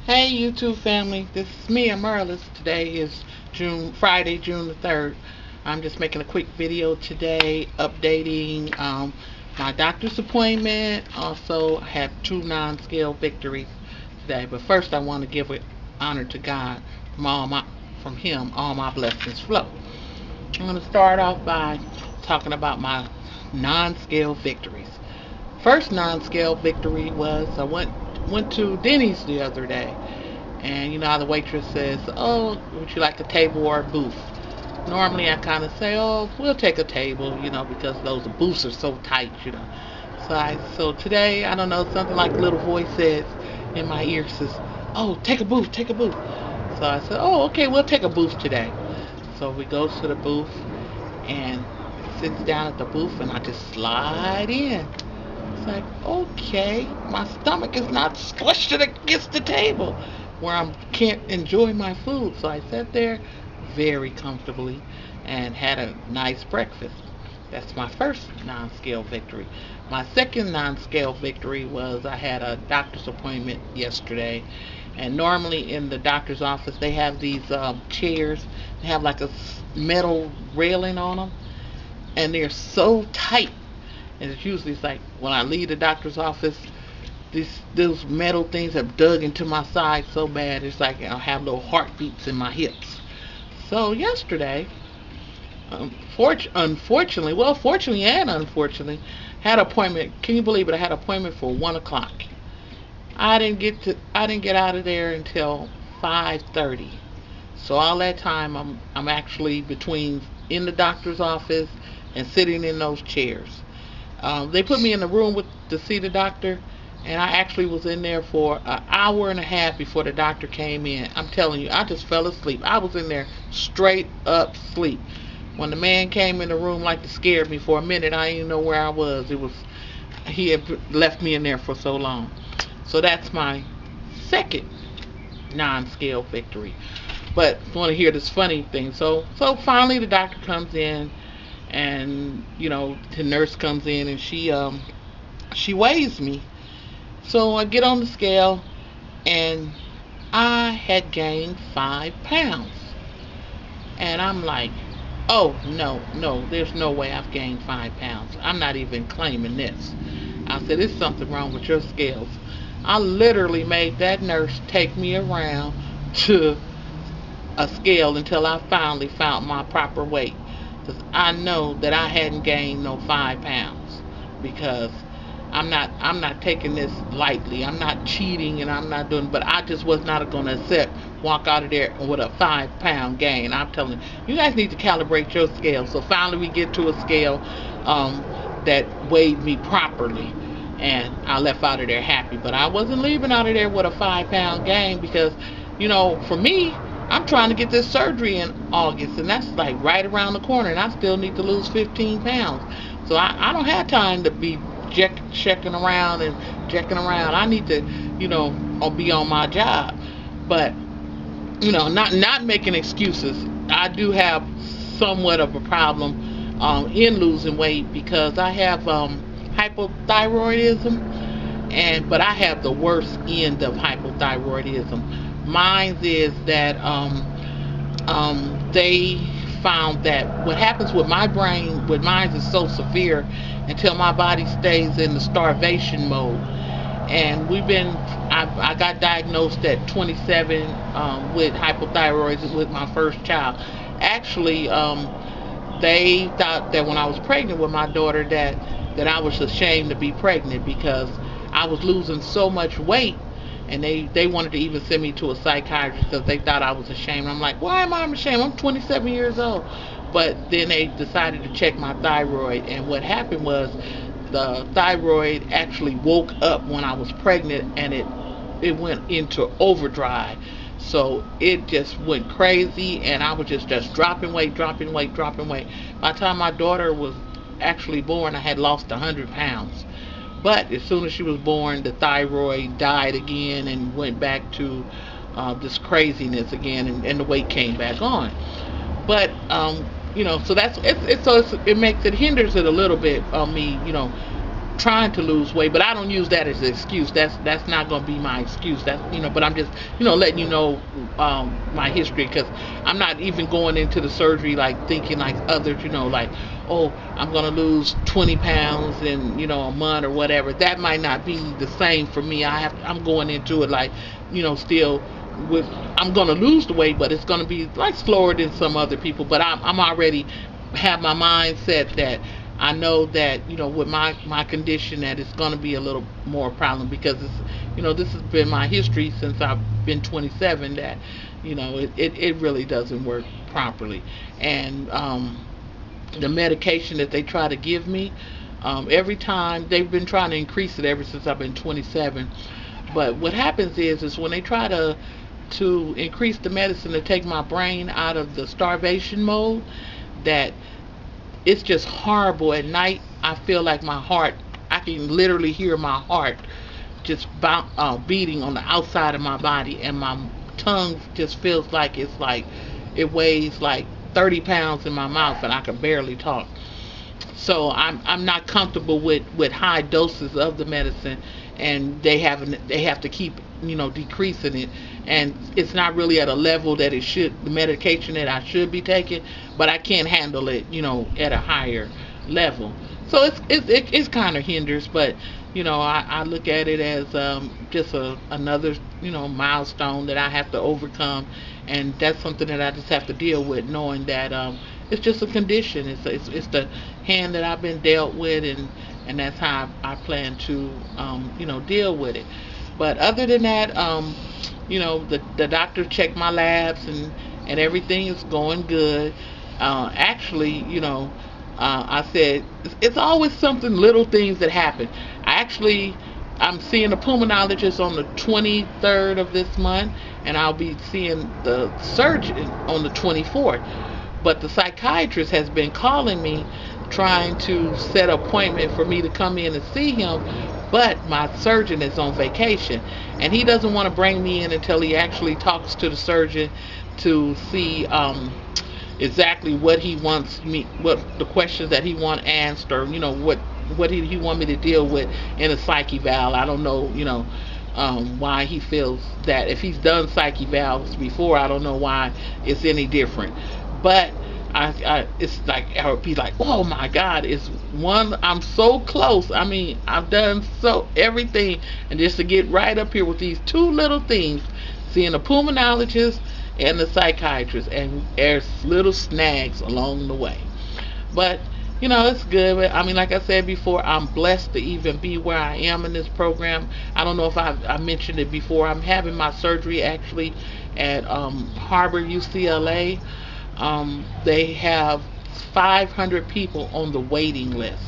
Hey YouTube family, this is me, Amarlis. Today is Friday, June the 3rd. I'm just making a quick video today updating my doctor's appointment. Also, I have two non-scale victories today. But first, I want to give honor to God from Him, all my blessings flow. I'm going to start off by talking about my non-scale victories. First non-scale victory was I went to Denny's the other day, and you know how the waitress says, "Oh, would you like a table or a booth?" Normally, I kind of say, "Oh, we'll take a table," because those booths are so tight. So today, I don't know, something like a little voice says in my ear says, "Oh, take a booth, take a booth." So I said, "Oh, okay, we'll take a booth today." So we go to the booth and sits down at the booth, and I just slide in. It's like, okay, my stomach is not squished against the table where I can't enjoy my food. So I sat there very comfortably and had a nice breakfast. That's my first non-scale victory. My second non-scale victory was I had a doctor's appointment yesterday, and normally in the doctor's office they have these chairs. They have like a metal railing on them, and they're so tight. And it's like when I leave the doctor's office, those metal things have dug into my side so bad. It's like I have little heartbeats in my hips. So yesterday, fortunately and unfortunately, had an appointment. Can you believe it? I had an appointment for 1 o'clock. I didn't get out of there until 5:30. So all that time I'm actually between in the doctor's office and sitting in those chairs. They put me in the room to see the doctor, and I actually was in there for an hour and a half before the doctor came in. I'm telling you, I just fell asleep. I was in there straight up sleep. When the man came in the room, like to scare me for a minute, I didn't know where I was. He had left me in there for so long. So that's my second non-scale victory. But I want to hear this funny thing. So finally the doctor comes in, and the nurse comes in, and she weighs me. So I get on the scale, and I had gained 5 pounds. And I'm like, oh, no, no, there's no way I've gained 5 pounds. I'm not even claiming this. I said, there's something wrong with your scales. I literally made that nurse take me around to a scale until I finally found my proper weight. Because I know that I hadn't gained no 5 pounds. Because I'm not taking this lightly. I'm not cheating, and I'm not doing, but I just was not going to walk out of there with a 5 pound gain. I'm telling you, you guys need to calibrate your scale. So finally we get to a scale that weighed me properly, and I left out of there happy. But I wasn't leaving out of there with a 5 pound gain, because for me, I'm trying to get this surgery in August, and that's like right around the corner, and I still need to lose 15 pounds. So I don't have time to be checking around and checking around. I need to, be on my job. But, not making excuses. I do have somewhat of a problem in losing weight, because I have hypothyroidism, but I have the worst end of hypothyroidism. Mine is that they found that what happens with my brain, with mine, is so severe until my body stays in the starvation mode. And I got diagnosed at 27 with hypothyroidism with my first child. Actually, they thought that when I was pregnant with my daughter, that I was ashamed to be pregnant, because I was losing so much weight, and they wanted to even send me to a psychiatrist because they thought I was ashamed. I'm like, why am I ashamed? I'm 27 years old. But then they decided to check my thyroid, and what happened was the thyroid actually woke up when I was pregnant, and it went into overdrive. So it just went crazy, and I was just dropping weight, dropping weight, dropping weight. By the time my daughter was actually born, I had lost 100 pounds. But as soon as she was born, the thyroid died again and went back to this craziness again, and the weight came back on. But so it hinders it a little bit on me, trying to lose weight, but I don't use that as an excuse. That's not going to be my excuse. That's, but I'm just, letting you know my history, because I'm not even going into the surgery like thinking like others, like, oh, I'm going to lose 20 pounds in, a month or whatever. That might not be the same for me. I'm going into it like, still with, I'm going to lose the weight, but it's going to be like slower than some other people. But I'm already have my mind set that I know that, with my condition, that it's going to be a little more problem, because it's, this has been my history since I've been 27, that, it really doesn't work properly. And the medication that they try to give me, every time they've been trying to increase it ever since I've been 27. But what happens is when they try to increase the medicine to take my brain out of the starvation mode, that it's just horrible. At night, I feel like my heart, I can literally hear my heart just beating on the outside of my body, and my tongue just feels like it weighs like 30 pounds in my mouth, and I can barely talk. So I'm not comfortable with high doses of the medicine, and they have to keep, decreasing it, and it's not really at a level that it should, the medication that I should be taking, but I can't handle it, at a higher level. So it's kind of hinders, but I look at it as just another, milestone that I have to overcome, and that's something that I just have to deal with, knowing that it's just a condition. It's the hand that I've been dealt with, and that's how I plan to deal with it. But other than that, the doctor checked my labs, and everything is going good. Actually, I said it's always something, little things that happen. I'm seeing a pulmonologist on the 23rd of this month, and I'll be seeing the surgeon on the 24th. But the psychiatrist has been calling me, trying to set an appointment for me to come in and see him, but my surgeon is on vacation, and he doesn't want to bring me in until he actually talks to the surgeon to see exactly what he wants me, what the questions that he want answered, or what he want me to deal with in a psych eval. I don't know, why he feels that. If he's done psych evals before, I don't know why it's any different. But it's like, I would be like, oh my God, it's one, I'm so close. I mean, I've done so everything, and just to get right up here with these two little things, seeing a pulmonologist and the psychiatrist, and there's little snags along the way. But it's good. But I mean, like I said before, I'm blessed to even be where I am in this program. I don't know if I mentioned it before. I'm having my surgery actually at Harbor, UCLA. They have 500 people on the waiting list,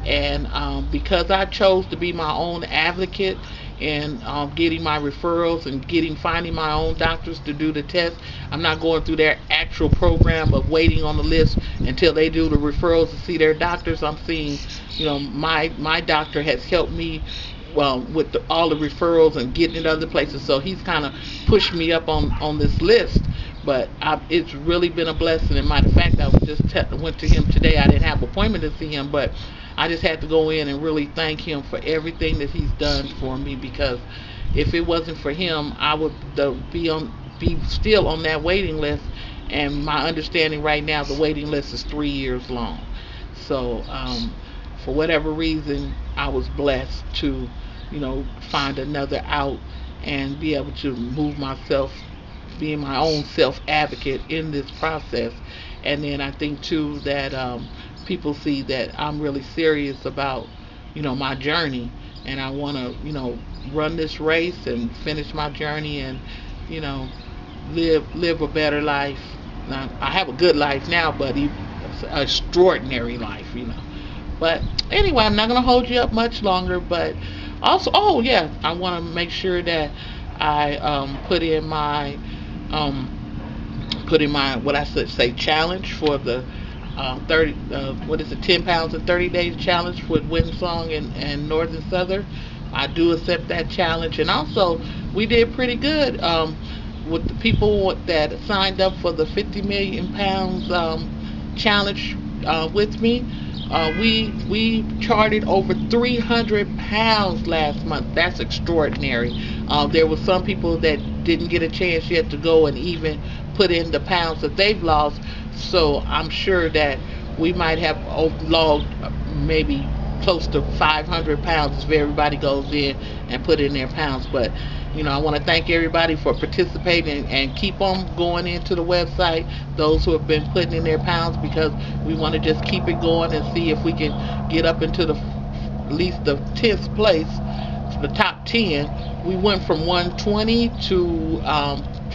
and because I chose to be my own advocate and getting my referrals and finding my own doctors to do the test, I'm not going through their actual program of waiting on the list until they do the referrals to see their doctors. I'm seeing, my doctor has helped me with all the referrals and getting it other places, so he's kind of pushed me up on this list. But it's really been a blessing. And matter of fact, I went to him today. I didn't have an appointment to see him, but I just had to go in and really thank him for everything that he's done for me. Because if it wasn't for him, I would be still on that waiting list. And my understanding right now, the waiting list is 3 years long. So for whatever reason, I was blessed to, find another out and be able to move myself, being my own self advocate in this process. And then I think too that people see that I'm really serious about my journey, and I want to run this race and finish my journey, and live a better life. Now, I have a good life now, but an extraordinary life. But anyway, I'm not going to hold you up much longer. But also, oh yeah, I want to make sure that I put in my what I should say challenge for the 10 pounds in 30 days challenge with Windsong and Northern Southern. I do accept that challenge, and also we did pretty good with the people that signed up for the 50 million pounds challenge with me. We charted over 300 pounds last month. That's extraordinary. There were some people that didn't get a chance yet to go and even put in the pounds that they've lost. So I'm sure that we might have logged maybe close to 500 pounds if everybody goes in and put in their pounds. But I want to thank everybody for participating and keep on going into the website. Those who have been putting in their pounds, because we want to just keep it going and see if we can get up into the at least the 10th place, the top 10. We went from 120 to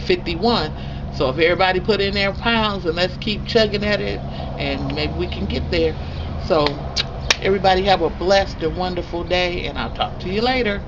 51. So if everybody put in their pounds, and let's keep chugging at it, and maybe we can get there. So everybody have a blessed and wonderful day, and I'll talk to you later.